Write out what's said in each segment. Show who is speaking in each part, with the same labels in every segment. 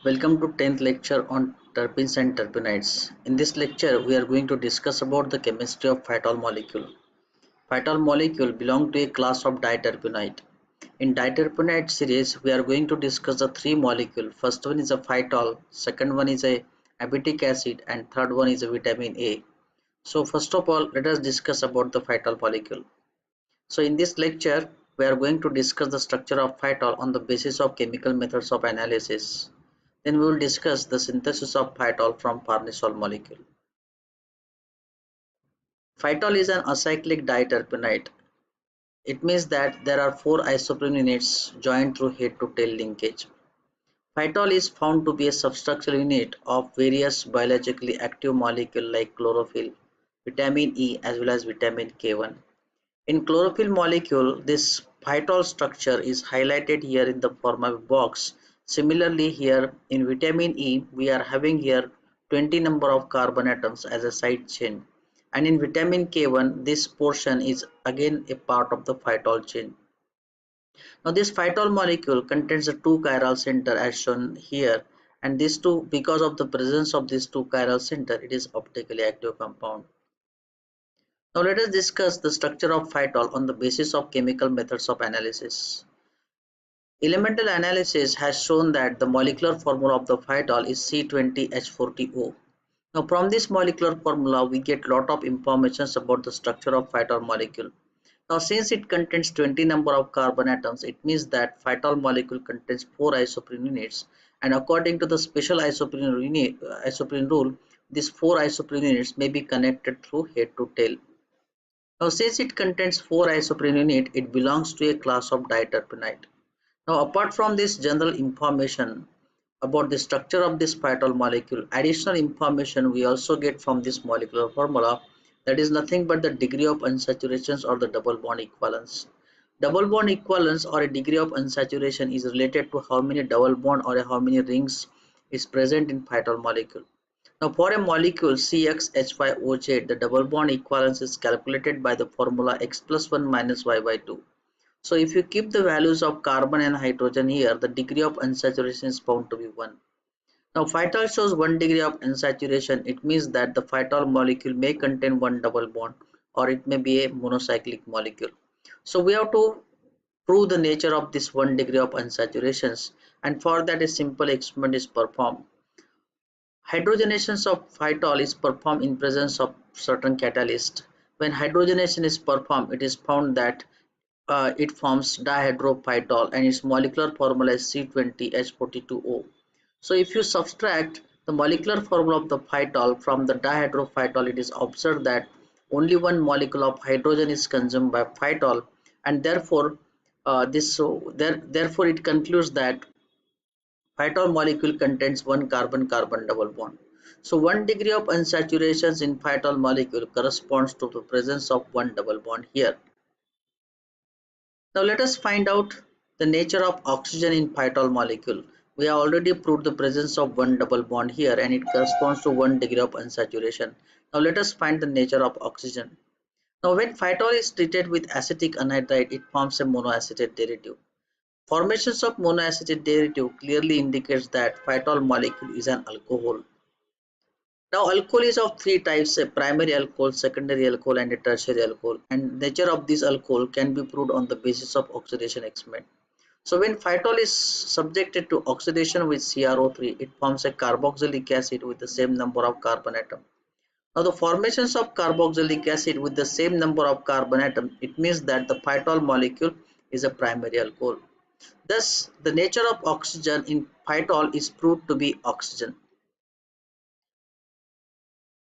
Speaker 1: Welcome to 10th lecture on terpenes and terpenoids. In this lecture, we are going to discuss about the chemistry of phytol molecule. Phytol molecule belong to a class of diterpenoid. In diterpenoid series, we are going to discuss the three molecules. First one is a phytol, second one is a abitic acid, and third one is a vitamin A. So first of all, let us discuss about the phytol molecule. So in this lecture, we are going to discuss the structure of phytol on the basis of chemical methods of analysis. Then we will discuss the synthesis of phytol from farnesol molecule. Phytol is an acyclic diterpenoid. It means that there are four isoprene units joined through head-to-tail linkage. Phytol is found to be a substructural unit of various biologically active molecules like chlorophyll, vitamin E as well as vitamin K1. In chlorophyll molecule, this phytol structure is highlighted here in the form of a box. Similarly, here in vitamin E, we are having here 20 number of carbon atoms as a side chain. And in vitamin K1, this portion is again a part of the phytol chain. Now, this phytol molecule contains a two chiral center as shown here. And these two, because of the presence of these two chiral center, it is optically active compound. Now let us discuss the structure of phytol on the basis of chemical methods of analysis. Elemental analysis has shown that the molecular formula of the phytol is C20H40O. Now from this molecular formula we get lot of information about the structure of phytol molecule. Now since it contains 20 number of carbon atoms, it means that phytol molecule contains 4 isoprene units, and according to the special isoprene rule, these 4 isoprene units may be connected through head to tail. Now since it contains 4 isoprene unit, it belongs to a class of diterpenoid. Now apart from this general information about the structure of this phytol molecule, additional information we also get from this molecular formula, that is nothing but the degree of unsaturations or the double bond equivalence. Double bond equivalence or a degree of unsaturation is related to how many double bond or how many rings is present in phytol molecule. Now for a molecule CXH5OZ, the double bond equivalence is calculated by the formula x plus 1 minus y by 2. So if you keep the values of carbon and hydrogen here, the degree of unsaturation is found to be 1. Now phytol shows 1 degree of unsaturation. It means that the phytol molecule may contain one double bond or it may be a monocyclic molecule. So we have to prove the nature of this 1 degree of unsaturations, and for that a simple experiment is performed. Hydrogenation of phytol is performed in presence of certain catalyst. When hydrogenation is performed, it is found that it forms dihydrophytol and its molecular formula is C20H42O. So if you subtract the molecular formula of the phytol from the dihydrophytol, it is observed that only one molecule of hydrogen is consumed by phytol, and therefore therefore it concludes that phytol molecule contains one carbon-carbon double bond. So 1 degree of unsaturation in phytol molecule corresponds to the presence of one double bond here. Now let us find out the nature of oxygen in phytol molecule. We have already proved the presence of one double bond here and it corresponds to 1 degree of unsaturation. Now let us find the nature of oxygen. Now when phytol is treated with acetic anhydride, it forms a monoacetate derivative. Formations of monoacetate derivative clearly indicates that phytol molecule is an alcohol. Now alcohol is of three types: a primary alcohol, secondary alcohol and a tertiary alcohol, and nature of this alcohol can be proved on the basis of oxidation experiment. So when phytol is subjected to oxidation with CrO3, it forms a carboxylic acid with the same number of carbon atom. Now the formations of carboxylic acid with the same number of carbon atom, it means that the phytol molecule is a primary alcohol. Thus, the nature of oxygen in phytol is proved to be oxygen.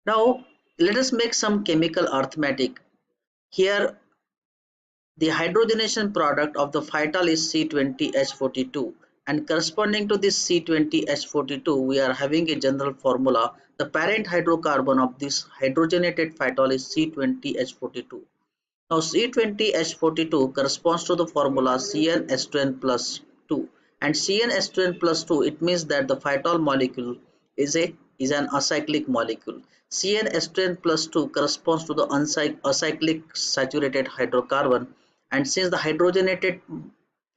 Speaker 1: Now, let us make some chemical arithmetic. Here, the hydrogenation product of the phytol is C20H42, and corresponding to this C20H42, we are having a general formula. The parent hydrocarbon of this hydrogenated phytol is C20H42. Now C20H42 corresponds to the formula CnH2n plus 2, and CnH2n plus 2, it means that the phytol molecule is an acyclic molecule. CnH2n plus 2 corresponds to the acyclic saturated hydrocarbon, and since the hydrogenated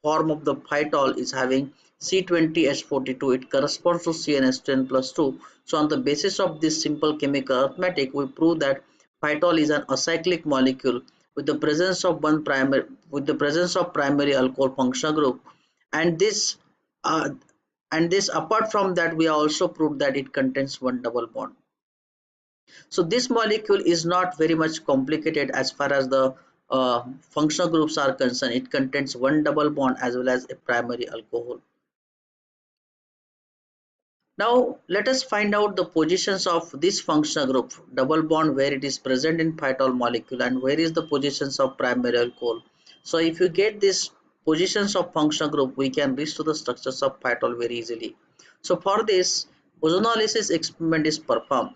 Speaker 1: form of the phytol is having C20H42, it corresponds to CnH10 plus 2. So on the basis of this simple chemical arithmetic, we prove that phytol is an acyclic molecule with the presence of primary alcohol functional group, and uh, this apart from that we also proved that it contains one double bond. So this molecule is not very much complicated as far as the functional groups are concerned. It contains one double bond as well as a primary alcohol. Now let us find out the positions of this functional group double bond, where it is present in phytol molecule and where is the positions of primary alcohol. So if you get these positions of functional group, we can reach to the structures of phytol very easily. So for this, ozonolysis experiment is performed.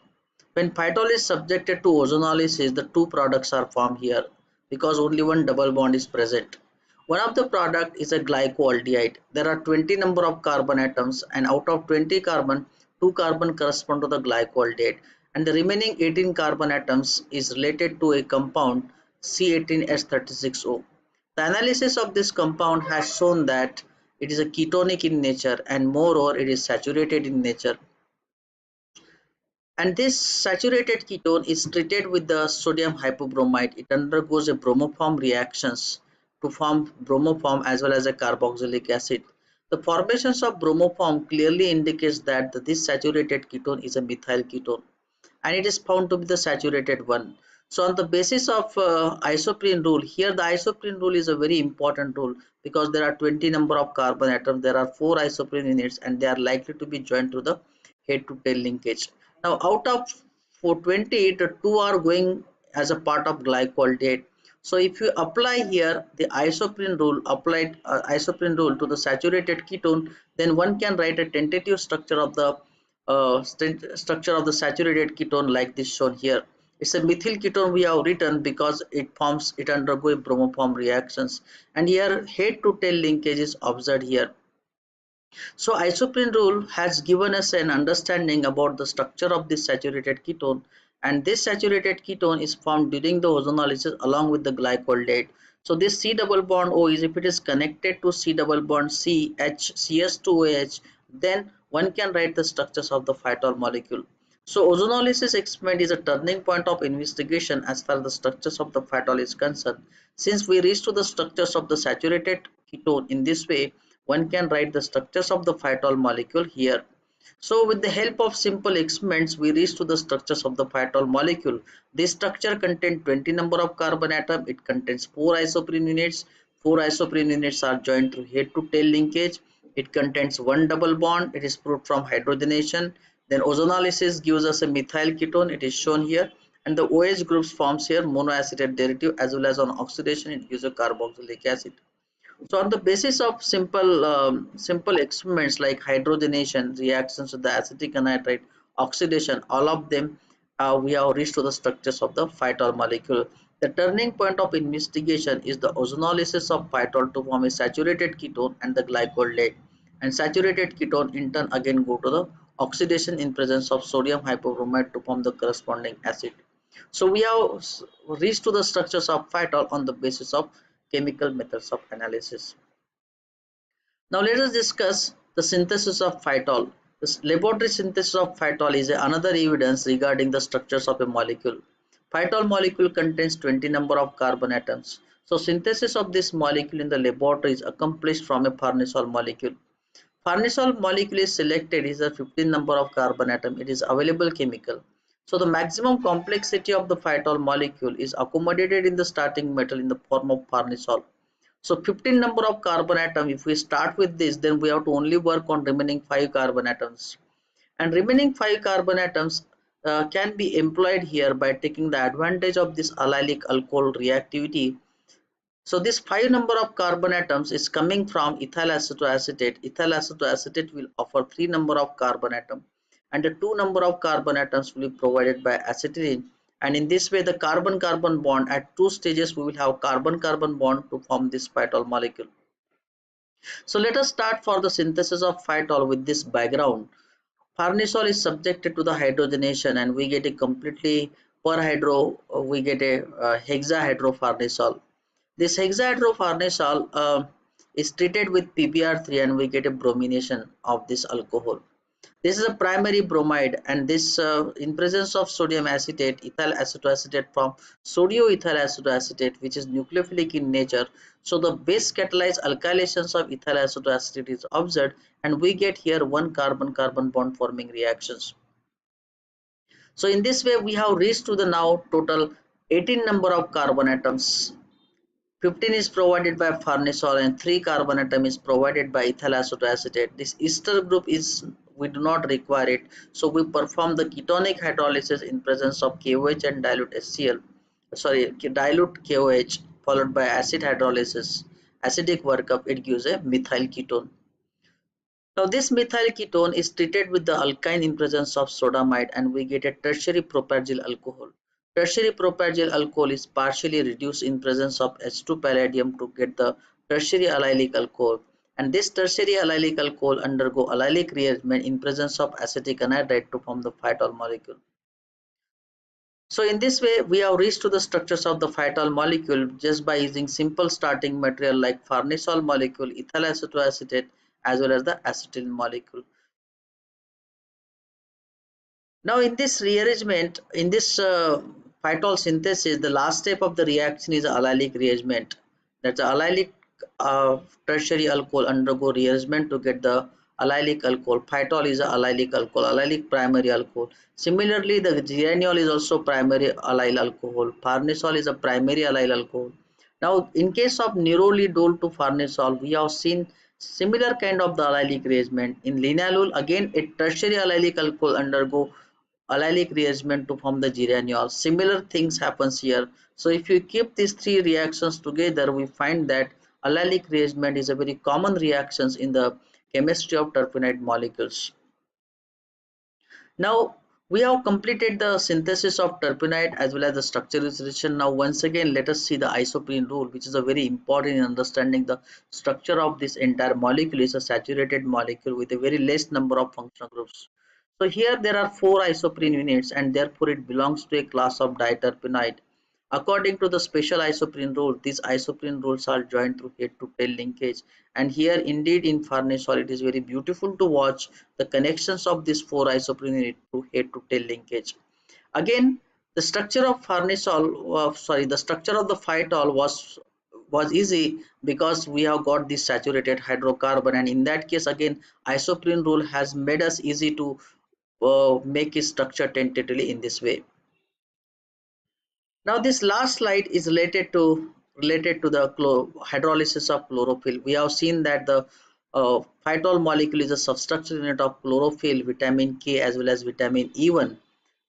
Speaker 1: When phytol is subjected to ozonolysis, the two products are formed here because only one double bond is present. One of the product is a glycoaldehyde. There are 20 number of carbon atoms, and out of 20 carbon, 2 carbon correspond to the glycoaldehyde, and the remaining 18 carbon atoms is related to a compound C18H36O. The analysis of this compound has shown that it is a ketonic in nature, and moreover it is saturated in nature, and this saturated ketone is treated with the sodium hypobromite. It undergoes a bromoform reactions to form bromoform as well as a carboxylic acid. The formations of bromoform clearly indicates that this saturated ketone is a methyl ketone, and it is found to be the saturated one. So on the basis of isoprene rule, here the isoprene rule is a very important rule because there are 20 number of carbon atoms, there are 4 isoprene units, and they are likely to be joined to the head to tail linkage. Now out of 420, the 2 are going as a part of glycoaldehyde. So if you apply here the isoprene rule to the saturated ketone, then one can write a tentative structure of the saturated ketone like this shown here. It's a methyl ketone we have written because it undergoes bromoform reactions, and here head to tail linkage is observed here. So isoprene rule has given us an understanding about the structure of this saturated ketone, and this saturated ketone is formed during the ozonolysis along with the glycoaldehyde. So this C double bond O is, if it is connected to C double bond C H CS2OH, then one can write the structures of the phytol molecule. So ozonolysis experiment is a turning point of investigation as far as the structures of the phytol is concerned. Since we reach to the structures of the saturated ketone in this way, one can write the structures of the phytol molecule here. So with the help of simple experiments, we reach to the structures of the phytol molecule. This structure contains 20 number of carbon atom. It contains 4 isoprene units. 4 isoprene units are joined through head to tail linkage. It contains one double bond. It is proved from hydrogenation. Then ozonolysis gives us a methyl ketone. It is shown here. And the OH groups forms here monoacetate derivative, as well as on oxidation it gives a carboxylic acid. So on the basis of simple experiments like hydrogenation, reactions with the acetic anhydride, oxidation, all of them, we have reached to the structures of the phytol molecule. The turning point of investigation is the ozonolysis of phytol to form a saturated ketone and the glycoaldehyde, and saturated ketone in turn again go to the oxidation in presence of sodium hypobromite to form the corresponding acid. So we have reached to the structures of phytol on the basis of chemical methods of analysis. Now let us discuss the synthesis of phytol. The laboratory synthesis of phytol is another evidence regarding the structures of a molecule. Phytol molecule contains 20 number of carbon atoms. So synthesis of this molecule in the laboratory is accomplished from a farnesol molecule. Farnesol molecule is selected is a 15 number of carbon atom. It is available chemical. So the maximum complexity of the phytol molecule is accommodated in the starting metal in the form of farnesol. So 15 number of carbon atom, if we start with this, then we have to only work on remaining 5 carbon atoms. And remaining 5 carbon atoms can be employed here by taking the advantage of this allylic alcohol reactivity. So this 5 number of carbon atoms is coming from ethyl acetoacetate. Ethyl acetoacetate will offer 3 number of carbon atom, and the 2 number of carbon atoms will be provided by acetylene. And in this way, the carbon-carbon bond at 2 stages, we will have carbon-carbon bond to form this phytol molecule. So let us start for the synthesis of phytol with this background. Farnesol is subjected to the hydrogenation, and we get a completely per hydro, we get a hexahydrofarnesol. This hexahydrofarnesol is treated with PbR3 and we get a bromination of this alcohol. This is a primary bromide, and this in presence of sodium acetate, ethyl acetoacetate from ethyl acetoacetate, which is nucleophilic in nature. So the base catalyzed alkylations of ethyl acetoacetate is observed, and we get here one carbon-carbon bond forming reactions. So in this way, we have reached to the now total 18 number of carbon atoms. 15 is provided by farnesol and 3 carbon atom is provided by ethyl acetoacetate. This ester group is, we do not require it, so we perform the ketonic hydrolysis in presence of KOH and dilute HCl, sorry, dilute KOH followed by acid hydrolysis. Acidic workup, it gives a methyl ketone. Now this methyl ketone is treated with the alkyne in presence of sodamide and we get a tertiary propargyl alcohol. Tertiary propargyl alcohol is partially reduced in presence of H2 palladium to get the tertiary allylic alcohol, and this tertiary allylic alcohol undergo allylic rearrangement in presence of acetic anhydride to form the phytol molecule. So in this way, we have reached to the structures of the phytol molecule just by using simple starting material like farnesol molecule, ethyl acetoacetate, as well as the acetyl molecule. Now in this rearrangement, in this phytol synthesis, the last step of the reaction is allylic rearrangement. That's the allylic tertiary alcohol undergo rearrangement to get the allylic alcohol. Phytol is a allylic alcohol, allylic primary alcohol. Similarly, the geraniol is also primary allyl alcohol. Farnesol is a primary allyl alcohol. Now, in case of nerolidol to farnesol, we have seen similar kind of the allylic rearrangement. In linalool, again, a tertiary allylic alcohol undergo allylic rearrangement to form the geraniol. Similar things happens here. So if you keep these three reactions together, we find that allylic rearrangement is a very common reactions in the chemistry of terpenite molecules. Now we have completed the synthesis of terpenite as well as the structurization. Now once again let us see the isoprene rule, which is a very important in understanding the structure of this entire molecule. Is a saturated molecule with a very less number of functional groups. So here there are 4 isoprene units and therefore it belongs to a class of diterpenite. According to the special isoprene rule, these isoprene rules are joined through head to tail linkage, and here indeed in farnesol it is very beautiful to watch the connections of these 4 isoprene units through head to tail linkage. Again, the structure of farnesol, the structure of the phytol was easy because we have got this saturated hydrocarbon, and in that case again isoprene rule has made us easy to make its structure tentatively in this way. Now this last slide is related to the hydrolysis of chlorophyll. We have seen that the phytol molecule is a substructure unit of chlorophyll, vitamin K as well as vitamin E1.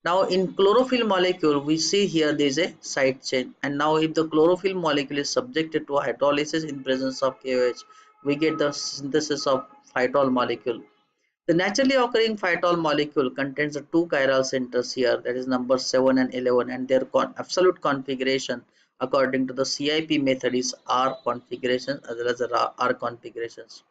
Speaker 1: Now in chlorophyll molecule we see here there is a side chain, and now if the chlorophyll molecule is subjected to hydrolysis in presence of KOH, we get the synthesis of phytol molecule. The naturally occurring phytol molecule contains the 2 chiral centers here, that is number 7 and 11, and their absolute configuration according to the CIP method is R configurations as well as the R configurations.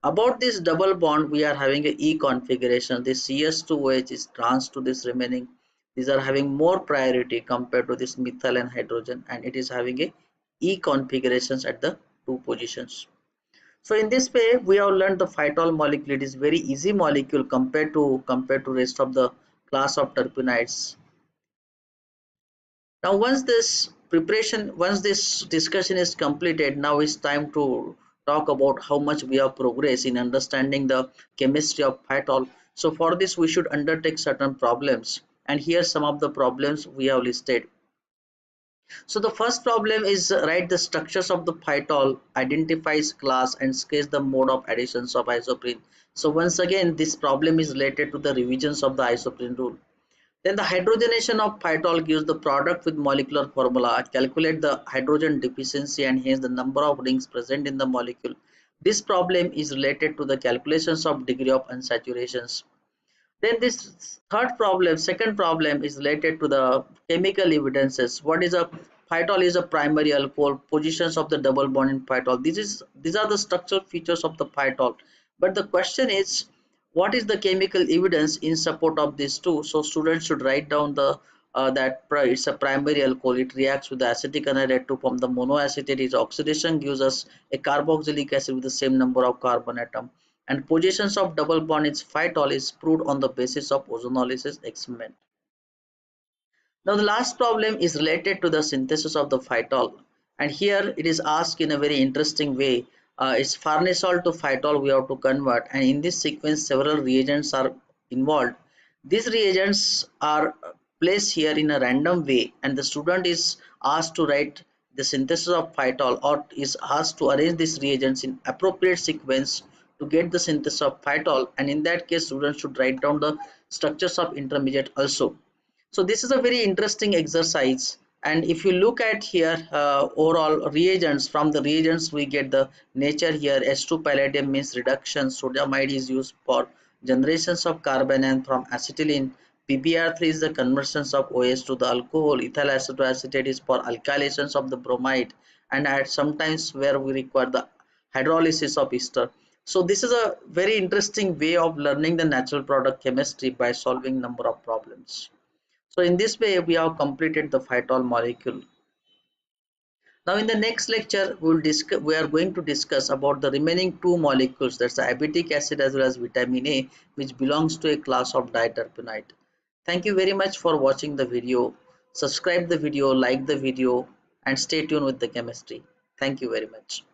Speaker 1: About this double bond, we are having a E configuration. This CS2OH is trans to this remaining. These are having more priority compared to this methyl and hydrogen, and it is having a E configurations at the 2 positions. So in this way, we have learned the phytol molecule. It is very easy molecule compared to rest of the class of terpenoids. Now, once this discussion is completed, now it's time to talk about how much we have progressed in understanding the chemistry of phytol. So for this, we should undertake certain problems. And here some of the problems we have listed. So the first problem is write the structures of the phytol, identifies class and sketch the mode of additions of isoprene. So once again this problem is related to the revisions of the isoprene rule. Then the hydrogenation of phytol gives the product with molecular formula. Calculate the hydrogen deficiency and hence the number of rings present in the molecule. This problem is related to the calculations of degree of unsaturations. Then this second problem is related to the chemical evidences. What is a phytol is a primary alcohol, positions of the double bond in phytol. These are the structural features of the phytol. But the question is, what is the chemical evidence in support of these two? So students should write down the it's a primary alcohol. It reacts with the acetic anhydride to form the monoacetate. Its oxidation gives us a carboxylic acid with the same number of carbon atom. And positions of double bond in phytol is proved on the basis of ozonolysis experiment. Now the last problem is related to the synthesis of the phytol, and here it is asked in a very interesting way. It's farnesol to phytol we have to convert, and in this sequence several reagents are involved. These reagents are placed here in a random way, and the student is asked to write the synthesis of phytol, or is asked to arrange these reagents in appropriate sequence to get the synthesis of phytol, and in that case students should write down the structures of intermediate also. So this is a very interesting exercise, and if you look at here overall reagents, from the reagents we get the nature here. S2 palladium means reduction, sodiumide is used for generations of carbon, and from acetylene PBr3 is the conversions of OH to the alcohol. Ethyl acetoacetate is for alkylations of the bromide, and at sometimes where we require the hydrolysis of ester. So this is a very interesting way of learning the natural product chemistry by solving number of problems. So in this way, we have completed the phytol molecule. Now in the next lecture, we are going to discuss about the remaining two molecules, that's the abitic acid as well as vitamin A, which belongs to a class of diterpenite. Thank you very much for watching the video. Subscribe the video, like the video, and stay tuned with the chemistry. Thank you very much.